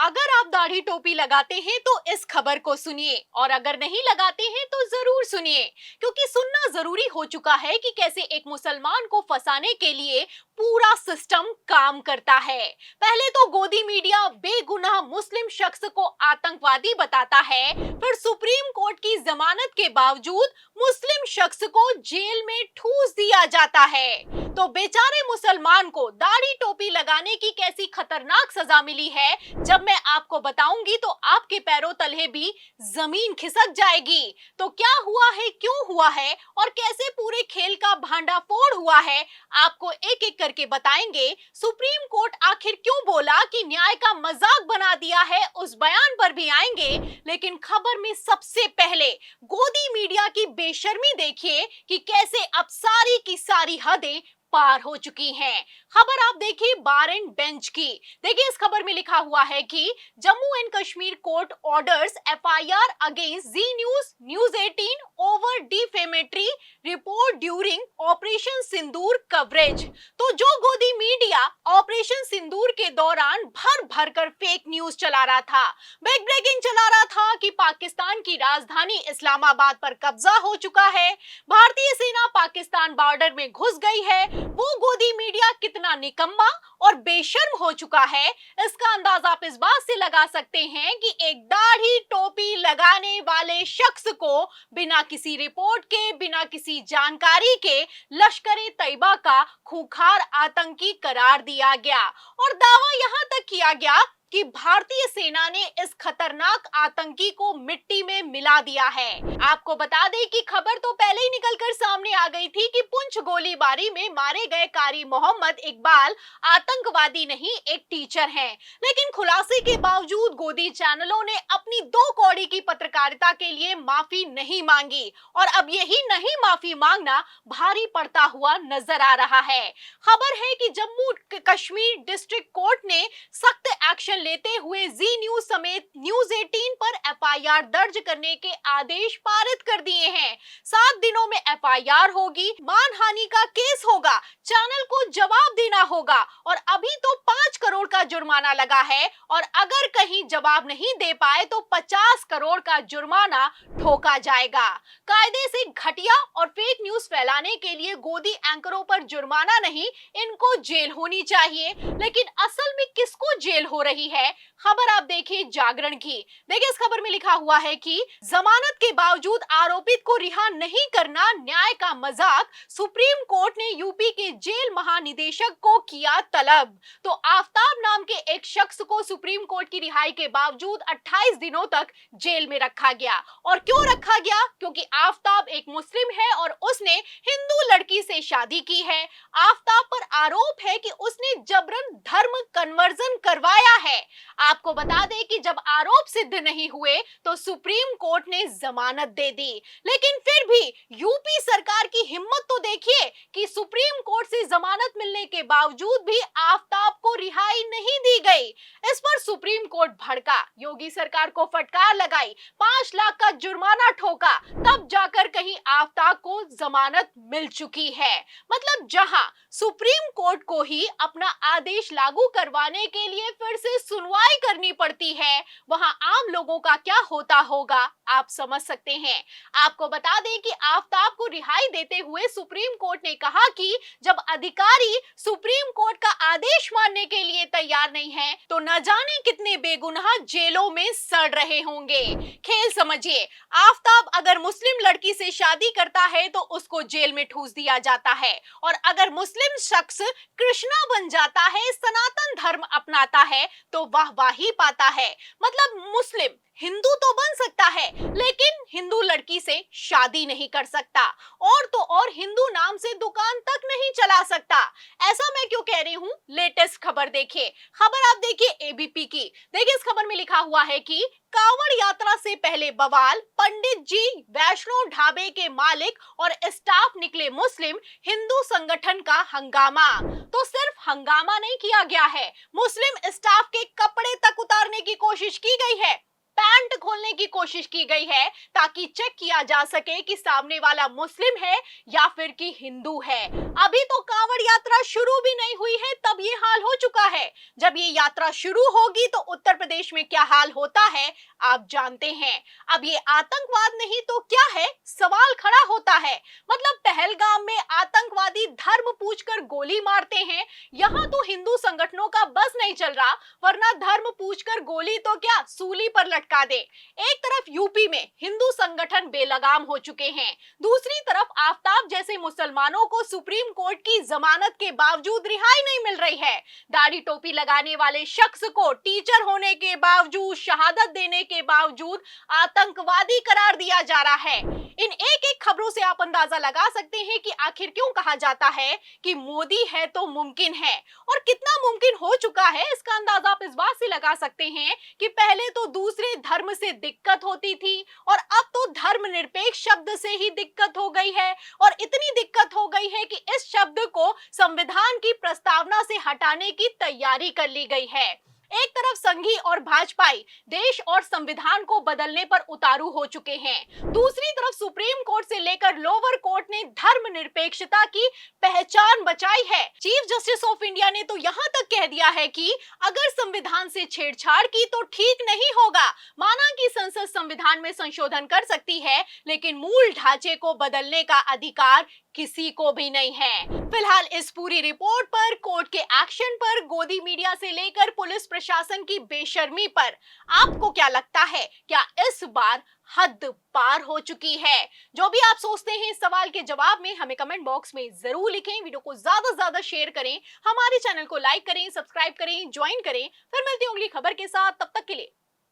अगर आप दाढ़ी टोपी लगाते हैं तो इस खबर को सुनिए और अगर नहीं लगाते हैं तो जरूर सुनिए, क्योंकि सुनना जरूरी हो चुका है कि कैसे एक मुसलमान को फंसाने के लिए पूरा सिस्टम काम करता है। पहले तो गोदी मीडिया बेगुनाह मुस्लिम शख्स को आतंकवादी बताता है, फिर सुप्रीम कोर्ट की जमानत के बावजूद मुस्लिम शख्स को जेल में ठूस दिया जाता है। तो बेचारे मुसलमान को दाढ़ी टोपी लगाने की कैसी खतरनाक सजा मिली है, जब मैं आपको बताऊंगी तो आपके पैरों तले भी जमीन खिसक जाएगी। तो क्या हुआ है, क्यों हुआ है और कैसे पूरे खेल का भांडाफोड़ हुआ है, आपको एक एक करके बताएंगे। सुप्रीम कोर्ट आखिर क्यों बोला कि न्याय का मजाक बना दिया है, उस बयान पर भी आएंगे। लेकिन खबर में सबसे पहले गोदी मीडिया की बेशर्मी देखिए कि कैसे अब सारी की सारी हदें पार हो चुकी हैं। खबर आप देखिए बार एंड बेंच की। देखिए इस खबर में लिखा हुआ है कि Jammu and Kashmir court orders FIR against Zee News, News 18 over defamatory report during operation Sindoor coverage. तो जो गोदी मीडिया ऑपरेशन सिंदूर के दौरान भर भर कर फेक न्यूज चला रहा था, बैक ब्रेकिंग चला रहा था कि पाकिस्तान की राजधानी इस्लामाबाद पर कब्जा हो चुका है, भारतीय सेना पाकिस्तान बॉर्डर में घुस गई है, वो गोदी मीडिया कितना निकम्मा और बेशर्म हो चुका है, इसका अंदाजा आप इस बात से लगा सकते हैं कि एक दाढ़ी टोपी लगाने वाले शख्स को बिना किसी रिपोर्ट के, बिना किसी जानकारी के लश्कर-ए तैयबा का खूंखार आतंकी करार दिया गया और दावा यहां तक किया गया कि भारतीय सेना ने इस खतरनाक आतंकी को मिट्टी में मिला दिया है। आपको बता दें कि खबर तो पहले ही निकलकर सामने आ गई थी कि पुंछ गोलीबारी में मारे गए कारी मोहम्मद इकबाल आतंकवादी नहीं, एक टीचर हैं। लेकिन खुलासे के बावजूद गोदी चैनलों ने अपनी दो कौड़ी की पत्रकारिता के लिए माफी नहीं मांगी और अब यही नहीं माफी मांगना भारी पड़ता हुआ नजर आ रहा है। खबर है कि जम्मू कश्मीर डिस्ट्रिक्ट कोर्ट ने सख्त एक्शन लेते हुए जी न्यूज समेत न्यूज 18 पर एफआईआर दर्ज करने के आदेश पारित कर दिए हैं। 7 दिनों में एफआईआर होगी, मानहानि का केस होगा, चैनल को जवाब देना होगा और अभी तो 5 करोड़ का जुर्माना लगा है और अगर कहीं जवाब नहीं दे पाए तो 50 करोड़ का जुर्माना ठोका जाएगा। कायदे से घटिया और फेक न्यूज फैलाने के लिए गोदी एंकरों पर जुर्माना नहीं, इनको जेल होनी चाहिए। लेकिन असल में किसको जेल हो रही है, खबर आप देखिए जागरण की। देखिए इस खबर में लिखा हुआ है कि जमानत के बावजूद आरोपित को रिहा नहीं करना न्याय का मजाक, सुप्रीम कोर्ट ने यूपी के जेल महानिदेशक को किया तलब। तो आफताब नाम के एक शख्स को सुप्रीम कोर्ट की रिहाई के बावजूद 28 दिनों तक जेल में रखा गया। और क्यों रखा गया? क्योंकि आफताब एक मुस्लिम है और उसने हिंदू लड़की से शादी की है। आफताब पर आरोप है कि उसने जबरन धर्म कन्वर्जन करवाया है। आपको बता दें कि जब आरोप सिद्ध नहीं हुए तो सुप्रीम कोर्ट ने जमानत दे दी। लेकिन फिर भी यूपी सरकार की हिम्मत तो देखिए कि सुप्रीम कोर्ट से जमानत मिलने के बावजूद भी आफताब को रिहाई नहीं दी गई। इस पर सुप्रीम कोर्ट भड़का, योगी सरकार को फटकार लगाई, 5 लाख का जुर्माना ठोका, तब जाकर कहीं आफताब को जमानत मिल चुकी है। मतलब जहां सुप्रीम कोर्ट को ही अपना आदेश लागू करवाने के लिए फिर से सुनवाई करनी पड़ती है, वहां आम लोगों का क्या होता होगा आप समझ सकते हैं। आपको बता दें कि आफताब को रिहाई देते हुए सुप्रीम कोर्ट ने कहा कि जब अधिकारी सुप्रीम कोर्ट का आदेश मानने के लिए तैयार नहीं है तो न जाने कितने बेगुनाह जेलों में सड़ रहे होंगे। खेल समझिए, आफताब अगर मुस्लिम लड़की से शादी करता है तो उसको जेल में ठूस दिया जाता है और अगर मुस्लिम शख्स कृष्णा बन जाता है, सनातन धर्म अपनाता है तो वाहवाही पाता है। मतलब मुस्लिम हिंदू तो बन सकता है लेकिन हिंदू लड़की से शादी नहीं कर सकता, और तो और हिंदू नाम से दुकान तक नहीं चला सकता। ऐसा मैं क्यों कह रही हूँ, लेटेस्ट खबर देखिए। खबर आप देखिए एबीपी की। देखिए इस खबर में लिखा हुआ है कि कांवड़ यात्रा से पहले बवाल, पंडित जी, वैष्णो ढाबे के मालिक और स्टाफ निकले मुस्लिम, हिंदू संगठन का हंगामा। तो सिर्फ हंगामा नहीं किया गया है, मुस्लिम स्टाफ के कपड़े तक उतारने की कोशिश की गई है, पैंट खोलने की कोशिश की गई है ताकि चेक किया जा सके कि सामने वाला मुस्लिम है या फिर कि हिंदू है। अभी तो कांवड़ यात्रा शुरू भी नहीं हुई है तब ये हाल हो चुका है। जब ये यात्रा शुरू होगी तो उत्तर प्रदेश में क्या हाल होता है आप जानते हैं। अब ये आतंकवाद नहीं तो क्या है, सवाल खड़ा होता है। मतलब पहलगाम में आतंकवादी धर्म पूछकर गोली मारते हैं, यहाँ तो हिंदू संगठनों का बस नहीं चल रहा, वरना धर्म पूछकर गोली तो क्या सूली पर लटका दे। एक तरफ यूपी में हिंदू संगठन बेलगाम हो चुके हैं, दूसरी तरफ आफताब जैसे मुसलमानों को सुप्रीम कोर्ट की जमानत के बावजूद रिहाई नहीं मिल रही है। दाढ़ी टोपी लगाने वाले शख्स को टीचर होने के बावजूद, शहादत देने के बावजूद आतंकवादी करार दिया जा रहा है। इन एक एक खबरों से आप अंदाजा लगा सकते हैं कि आखिर क्यों कहा जाता है कि मोदी है तो मुमकिन है, और कितना मुमकिन हो चुका है इसका अंदाजा आप इस बात से लगा सकते हैं कि पहले तो दूसरे धर्म से दिक्कत होती थी और अब तो धर्मनिरपेक्ष शब्द से ही दिक्कत हो गई है, और इतनी दिक्कत हो गई है कि इस शब्द को संविधान की प्रस्तावना से हटाने की तैयारी कर ली गई है। एक तरफ संघी और भाजपाई देश और संविधान को बदलने पर उतारू हो चुके हैं, दूसरी तरफ सुप्रीम कोर्ट से लेकर लोअर कोर्ट ने धर्मनिरपेक्षता की पहचान बचाई है। चीफ जस्टिस ऑफ इंडिया ने तो यहाँ तक कह दिया है कि अगर संविधान से छेड़छाड़ की तो ठीक नहीं होगा। माना कि संसद संविधान में संशोधन कर सकती है, लेकिन मूल ढांचे को बदलने का अधिकार किसी को भी नहीं है। फिलहाल इस पूरी रिपोर्ट पर, कोर्ट के एक्शन पर, गोदी मीडिया से लेकर पुलिस प्रशासन की बेशर्मी पर आपको क्या लगता है? क्या इस बार हद पार हो चुकी है? जो भी आप सोचते हैं इस सवाल के जवाब में हमें कमेंट बॉक्स में जरूर लिखें। वीडियो को ज्यादा से ज्यादा शेयर करें, हमारे चैनल को लाइक करें, सब्सक्राइब करें, ज्वाइन करें। फिर मिलती हूँ अगली खबर के साथ, तब तक के लिए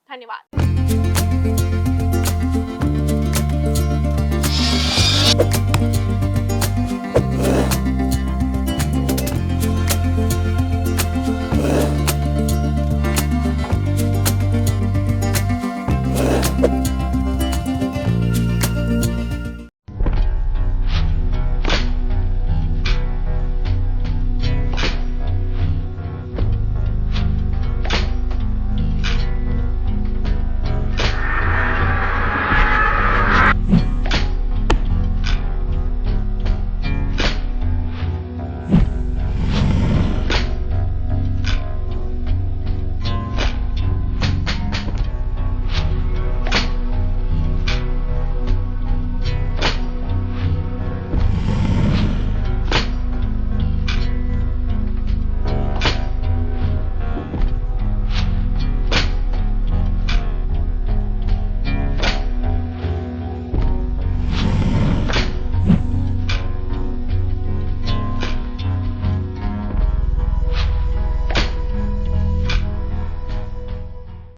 धन्यवाद।